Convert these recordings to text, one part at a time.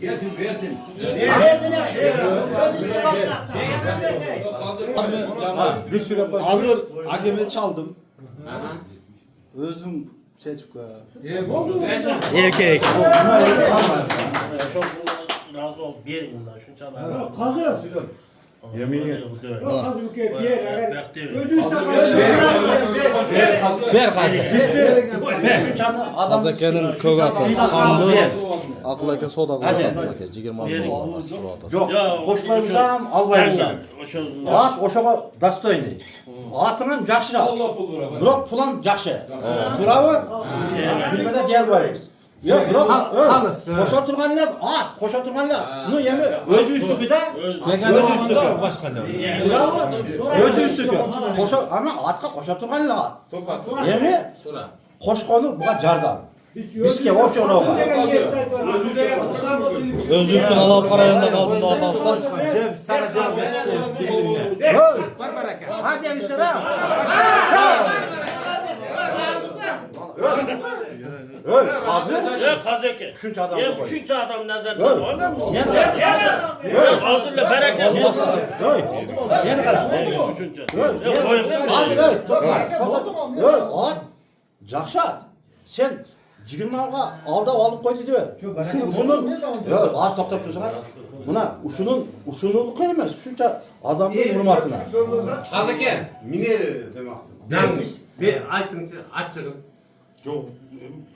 Gelsin versin. Bir süre hazır hakemi çaldım. Özüm çocuk ya. Erkek. Çok razı ol. Bir yerin bundan. Şunu çalar. Kazı. Yemin Yok kazı bir kere bir yer. Bekti. Ver kazı. Kazakenin kögatı. Kanlı. Akılaka soda koyar. Akılaka jigirmasını suratı. Yok. Koşmayımızdan albayımızdan. At oşağa dastoyni. Atının jakşı. Bırak pulan jakşı. Turavı. Bilmede gel bayız. Yok bırak. Koşa turganlar at. Koşa turganlar. Nu yemi özü üstüde. Özü üstüde. Başka ne? Turavı. Özü üstüde. Koşa ama atka koşa turganlar at. Yemi koşkonu buğa jardan. Bizke opsiyon oğa. Özü üstüne alıp parayında kalsın da adamslar. Sana cevap vereceğim birbirine. Var baraka. Hadi enişte. Öy, hazır. Yok kazeke. Üçüncü adam Yok koy. üçüncü adam nazarda. Öy. Adam mı? Yeni Yok hazırla bereket. Öy. Yeni kara. Üçüncü. Öy. Yok koyun. Hadi öy. Öy. At. Jakşat. Sen 20 alga alda alıp koydu diyor. Uşunun. Yok at toktap dursun. Buna uşunun koyamaz. Şunca adamın hürmetine. Kazıken. Mine demaksız. Yanlış. Bir aytınca açırım. Yok.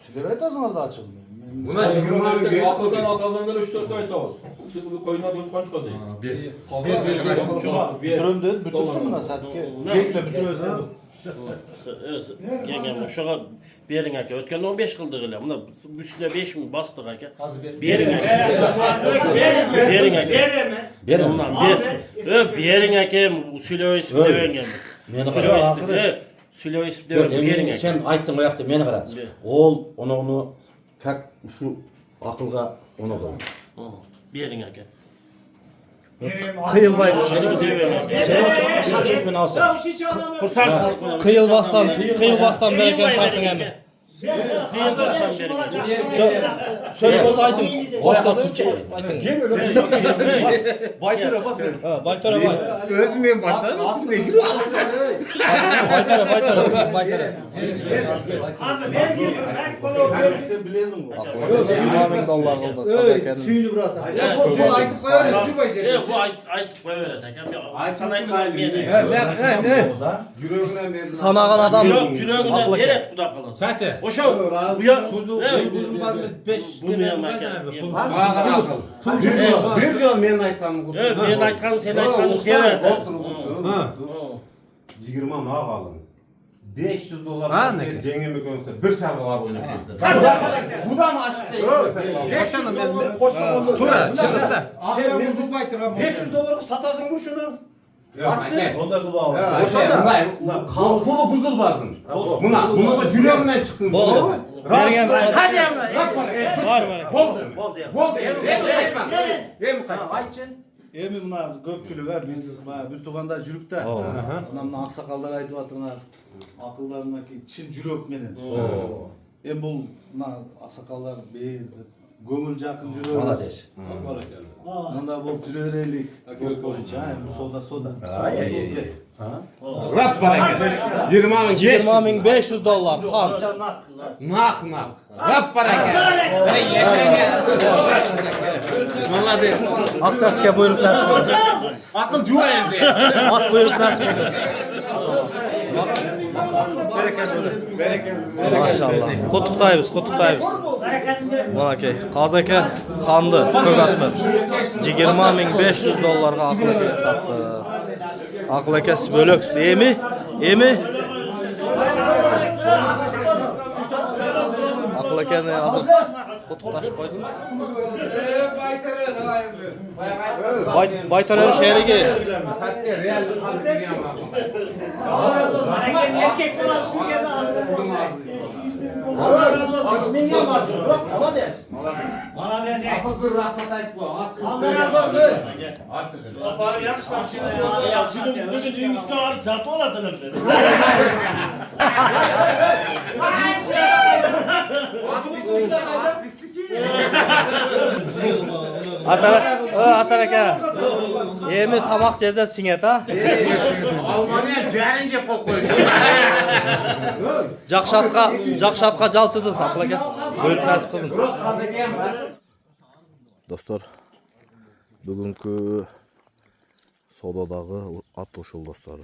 Sigara etasın orada açılmıyor. Buna çıkırmanın bir Akıldan atazanlar 3-4 ay tavus. Şimdi koyunlar göz kaç kadar? Bir. Türümde bütürsün buna satki. Gekle bütür özledim. Gengem uşağa bir yerin aka. Ötken 15 kıldık ile. Buna üstüne 5 mi bastık aka. Bir yerin aka. Bir yerin aka. Benim. Bir yerin aka. Usule ismi de öngem. Süleyman ismi de bir yerin aka. Sen aytın oyakta meni kara. Ol onu kak şu akılga onu koy. Bir yerin aka. Kıyılbay. Sen satacak beni alsan. Kursan Kıyılbastan bereket taktın hemen. Kıyılbastan beri. Söyle boz aydın. Başka Türkçe. Baytıra bas. Baytara bay. Özmeyin başlar mı? Siz ne gibi? Baytara. Sen bilezin bu. $20.000 oldu. Kazakenin. Suyunu biraz. Bu aytık böyle tekem. Yüreğinden verdim. Sanagan adam. Yok yüreğinden neret kudak kalın. Zaten. Boşa bu ya. Bir yıl men aytkanım kursun. Evet, ben aytkanım sen aytkanım diyemedi. 20 ne yapalım? $500 Ha, ne? Cengemi konser bir şarkılar oynayıp. Bu da mı aşıkça? Tura çıkıpta. $500 satasın bu şunu. Onda kıva var. Kulu buzul barzın. Buna da yüreğinden çıksın. Hadi Var. Bol diye. Bol değil. Ayçın. Emi buna göpçülüğe biz bir tuganda jürükte. Ondan aksakallar aytıp atırlar. Akıllarındaki Çin jürük menin. Em bul aksakallar bir gömül jakın jürük. Maladeş. Onda bu jürereylik. Soda. Rap bareket. $20.500 han. Nak. Rap bareket. Yaşayın. Vallahi Aksaske buyruk ders koydu. akıl juva evde. Ak buyruk ders koydu. Maşallah. Kotuktayız. Malakay. Kazake kandı. Kögatlı. $20.500 akılaka sattı. Akılaka bölök. Emi. Akılaka ne adı? Kotuktaş koydun. Baytar'ın şehri ki. Satke real kazı diyeceğim Erkek falan şu gibi Allah razı olsun. Min yıl var. Bırak ala der. bana verecek. Akıl bir rahmet ayıp bu. Allah razı olsun. Açık. Bari yanlışlar şimdi. Ya şimdi bugün cümlesine alıp çatı oladın dedi. Pislik. Atar aka. Emi tamak jezep singet ha. Almanya jarın jep koymuş. Жақшатқа жалчыды сақыл екен. Бөліп нәсіп қызын. Достар, бүгінгі саудадағы ат ушул достар.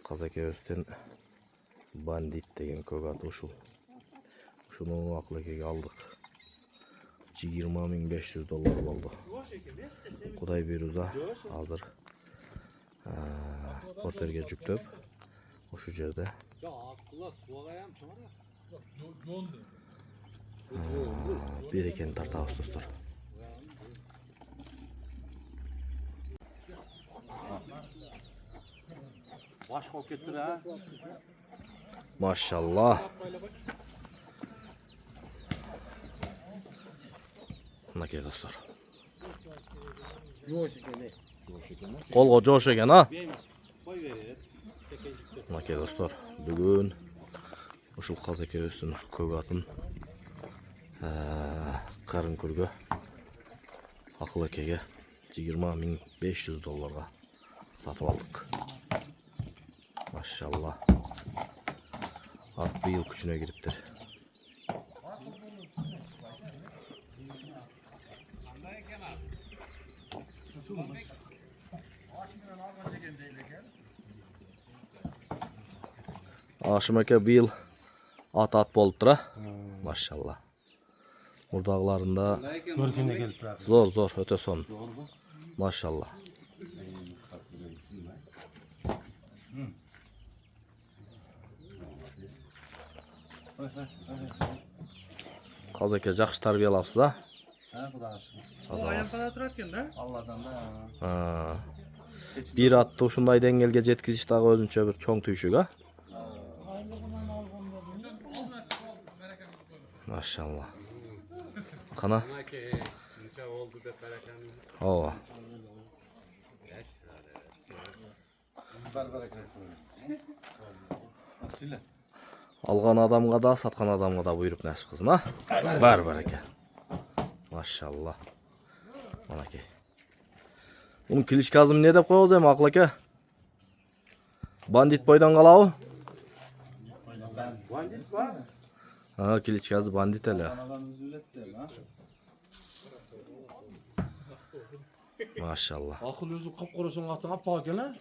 Қазаке өстен бандит деген көк ат ушул. Ушуну ақыл екеге алдық. 20.500 доллар болды. Құдай беруза азыр портерге жүктөп ошол жерде берекени тартабыз достор. Baş kol kettir ha. Maşallah. Мынакей достор. Колго жоош экен а? Мынакей достор, бүгүн ушул Казакебиздин ушул көк атын карын көргө акыл экеге 20.500 долларга сатып алдык. Машалла. Ат быйыл күчүнө кириптир. Ашым эке быйыл ат болуптур а? Машалла. Мурдагыларында зор, өтө сон. Машалла. Казаке жакшы тарбиялапсыз а? Allah'tan da. Bir atты ушундай деңгээлге жеткизиш дагы өзүнчө бир чоң түйшүк а? Машалла. Кана? Ооба. Алган адамга да, саткан адамга да буйруп насип кылсын а? Бар экен. Машалла. Манакей. Bunun klичкасын не деп коебуз эми акыл эке? Бандит бойдон калабы? Bandit var. Klичкасы бандит эле. Anadan üzületler ha. Машалла. Akıl özü kapkorosun atına paken ha.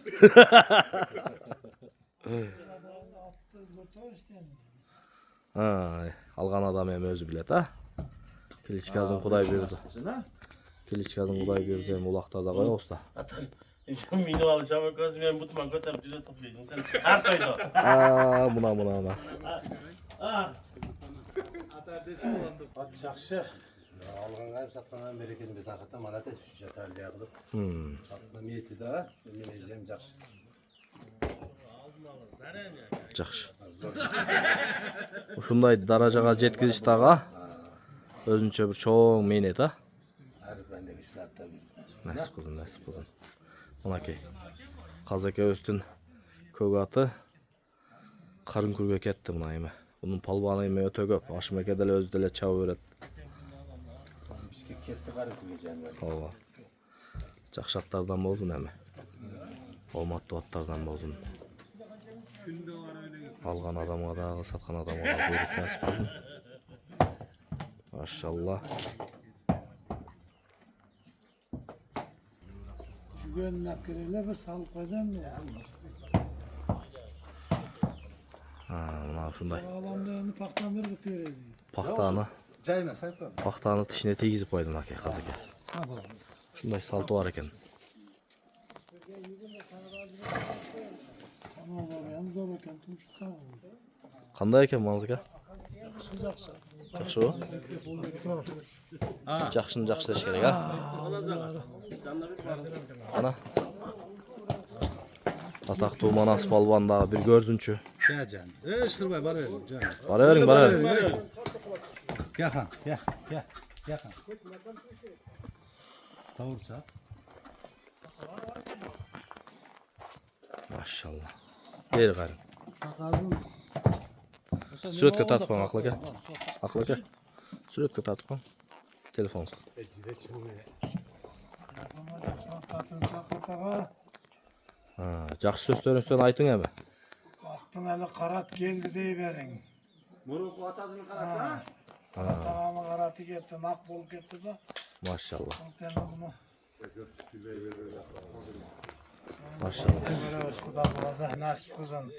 Алган адам эми өзү билет а? Кличкасын Кудай берди. Кличкасын Кудай берди, эми улактарда коебуз да. Mini alışamı göz ben butman götürüp cüre toplayacaksın sen. Her koydu. Mına. At жақсы. Alğan qayıp satqandan bereketini bir taqatda mana tez üçüncü tərliyə qılıb. Satma niyeti də var. Mən ezəm yaxşı. Жакшы. Ушундай даражага жеткизиш дагы өзүнчө бир чоң мээнет а? Hər bəndəki işlərdə bir. Насип кылсын. Мынакей. Казакебиздин көк аты карын көргө кетти мына эми. Bunun palbanı emeği öte köp. Aşım eke dele özü dele çağı öğret. Bizge ketdi qarı kürgeceğim var. Ova. Çakşatlardan bozun emi. Olmatlı atlardan bozun. Algan adamga da, satkan adamga da buyruk nasip olsun. Maşallah. Şügön nakirele ve salık koydan mı? Mına şunday. Alanda onu paklandırıp terezi. Çayına sahip var. Paktağını tişine tegizip koydun ake kazıke. Şunday saltı var eken. Ama var zor eken tumuşta. Qanday eken manzıke? Жақсы. Жақшы o? Жақшыны жақшы деш керек ha? Ana. Атақты Манас балбандағы bir gözünçü. Ya can. Işkırbay bara verin can. Bara verin. Gel han. Gel han. Tavursa. Maşallah. Ver qarın. Suratga tartmang aqlaga. Suratga tartib qo'y. Telefon siq. Ha, yaxshi so'zlaringizni ayting ama. Attın eli karat geldi deyivering. Murunqu atasını qarasa. Karat ağamı karatı gitti, nak bol gitti de. Maşallah. Sen bunu Maşallah. böyle usta da nasip kızın.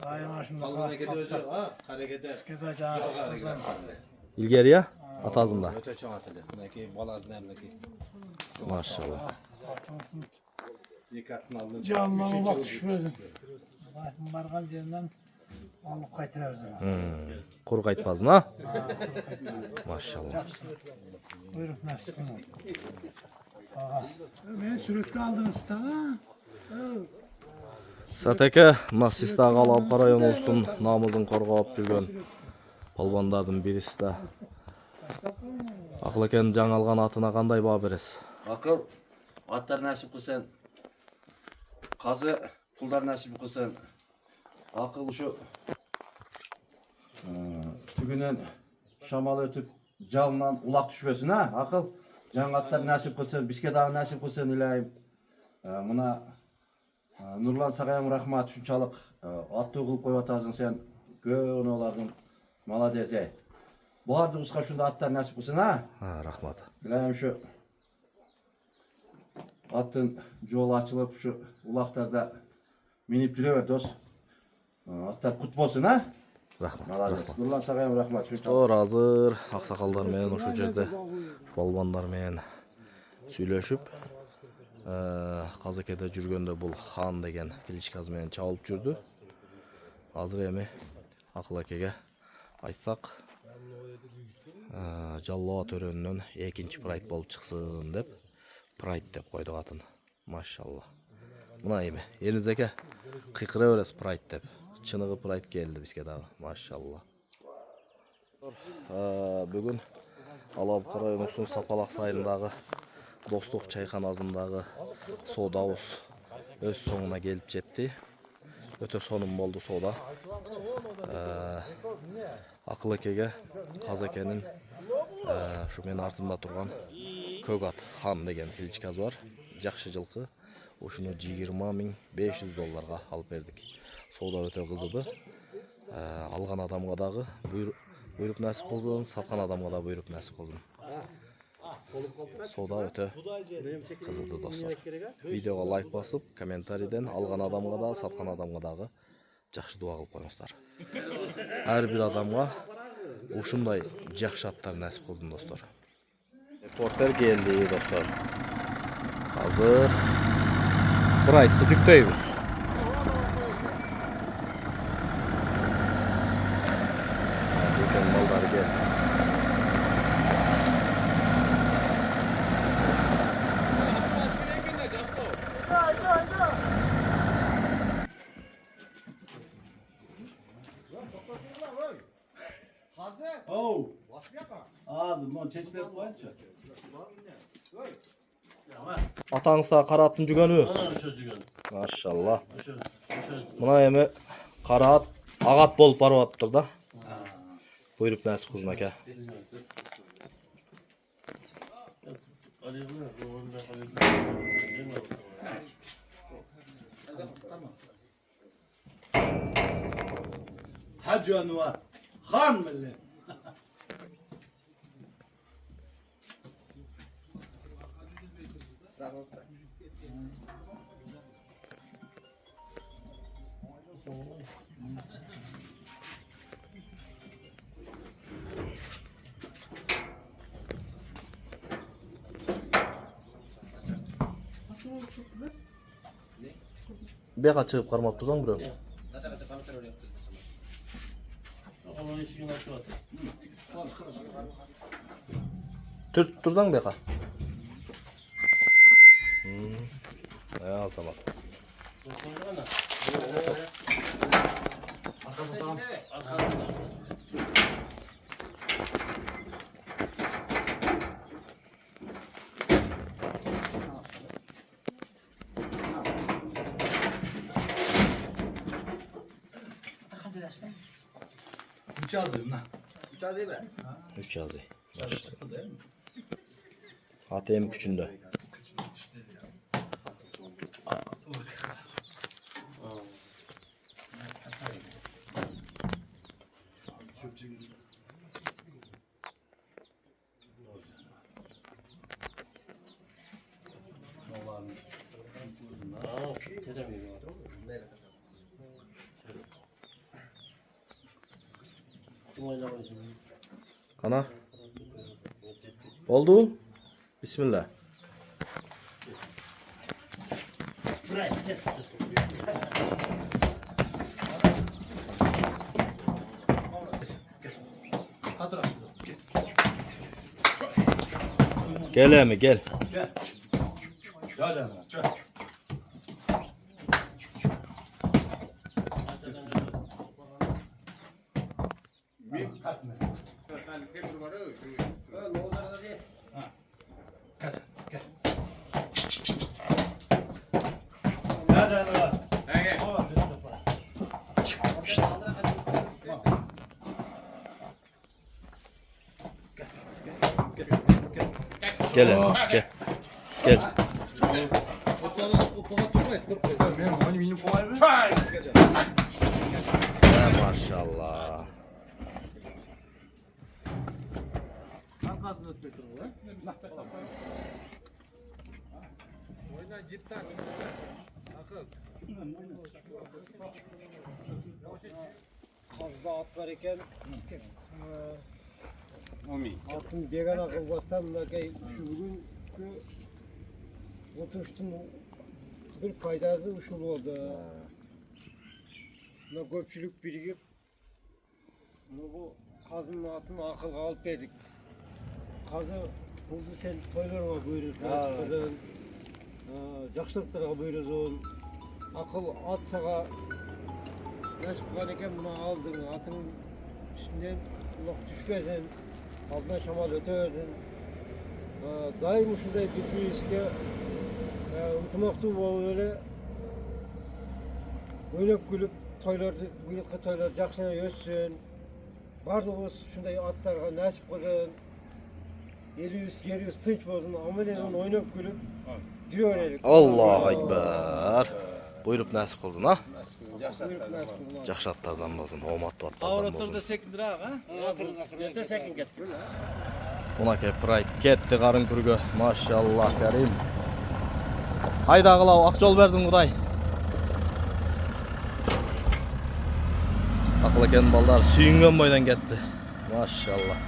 Daima şunda Almana gidiyor ha. Harekete. Eskide cansız kızın. İlgariya atazında. Öte çoğ atılı. Neki balazın emleki. Maşallah. Atılsın. Yıkattın aldın. Canına bak düşmesin. Bargan yerinden alıp kaytarırız. Quruq aytpazın ha? Maşallah. Buyurun nasip kızın. Beni sürekli aldınız usta ha? Sataka Masistagı Alabka rayon olsun namızın qorgop жүрген palvandardın birisi de. Aqlaken жаң алған атына qanday baho beresiz? Akıl atlar nasip kılsın. Kazı kullar nasip kılsın. Akıl şu tügünden şamal ötüp jalından ulak düşmesin ha. Akıl жаң atlar nasip kılsın. Bizke daha nasip kılsın ilayim. Muna Nurlan Saqayam rahmat şunçalık atты kılıp koyup atasın sen. Gön olardın. Malades ey. Buhardığımızga şunda atlar nasip kılsın ha. Ha, rahmat. İlayim şu attın yolu açılıp şu ulaklarda minip жүрөбөр dost. Atlar kut bolsun ha. Rahmat. Malades. Nurlan Saqayam rahmat. Doğru hazır. Ақсақалдар менен ошол жерде балбандар менен сүйлөшүп Казакеде жүргөндө бул хан деген кличкасы менен чабылып жүрдү. Азыр эми Акыл акеге айтсак Жаллоо төрөнүнөн экинчи прайд болуп чыксын деп прайд деп койдук атын. Машалла. Мына эми Элиз аке кыйкыра бересиз прайд деп. Чыныгы прайд келди бизге дагы. Машалла. Бүгүн Алабка районунун Сапалак сайылындагы Достук чайканасындагы соодабыз өз соңуна келип жетти. Өтө сонун болду соода. Акыл акеге Казакенин ушу менин артымда турган көк ат хан деген кличкасы бар. Жакшы жылкы. Ушуну $20.500 алып бердик. Соода өтө кызыды. Алган адамга дагы буйрук насип кылсын, саткан адамга да буйрук насип кылсын. Соода өтө кызыды достор. Видеого лайк басып, комментарийден алган адамга да, саткан адамга дагы жакшы дуа кылып коюңуздар. Ар бир адамга ушундай жакшы аттар насип кылсын достор. Репортер келди достор. Азыр прайдты жүктөйбүз. Mallar geldi. Oh. Ağzım onu çeşmeye koyunca. Атаңыз да кара аттын жүгөнү. Машалла. Мына эми кара ат ак ат болуп барып атыптыр да. Буйрук насип кылсын ака. Hacı Anvar. Han millet. Бияка чыгып кармап турсаң бирөө. Түртүп турсаң бияка. Азамат. Uçağız mı? Uçağı değil mi? 3 yazı. ATM küçünde. Ana. Oldu. Bismillah. Gel emi gel. Gel canım. Çök. Gel canım. Gel emi gel. Gel. Ya maşallah. Fazla at var iken atın begana kılbastan da şu bugünkü oturuştun bir paydası uşul oldu. Ne köpçülük birikip bu kazının atını akılga alıp verdik. Kazı buldu sen toylarına buyurursun. Жақсылықтарға buyurursun. Akıl at sağa nasip kılan buna aldın, atın üstünden ulak düşmesin, altına şamal öteversin. Daim şurada bir işte unutmakta bu öyle oynap gülüp toylarda, bu yılkı toylar жақсına ötsün. Bardığımız şunday atlarga nasip kılsın. Yerimiz tınç olsun, ameliyatın oynap gülüp yürüyelim. Allahu Ekber. Buyurup nasip kılsın ha. Buyurup Жақсы аттардан болсын, оматты аттардан Avratlarda болсын. sekindir ha? Yeter sekin kettik. Мынакей прайд кетті қарын күрге. Машаллах кәрим. Айдағылау ақ жол бердің Құдай. Ақыл екен балдар сүйінген бойдан кетті. Машаллах.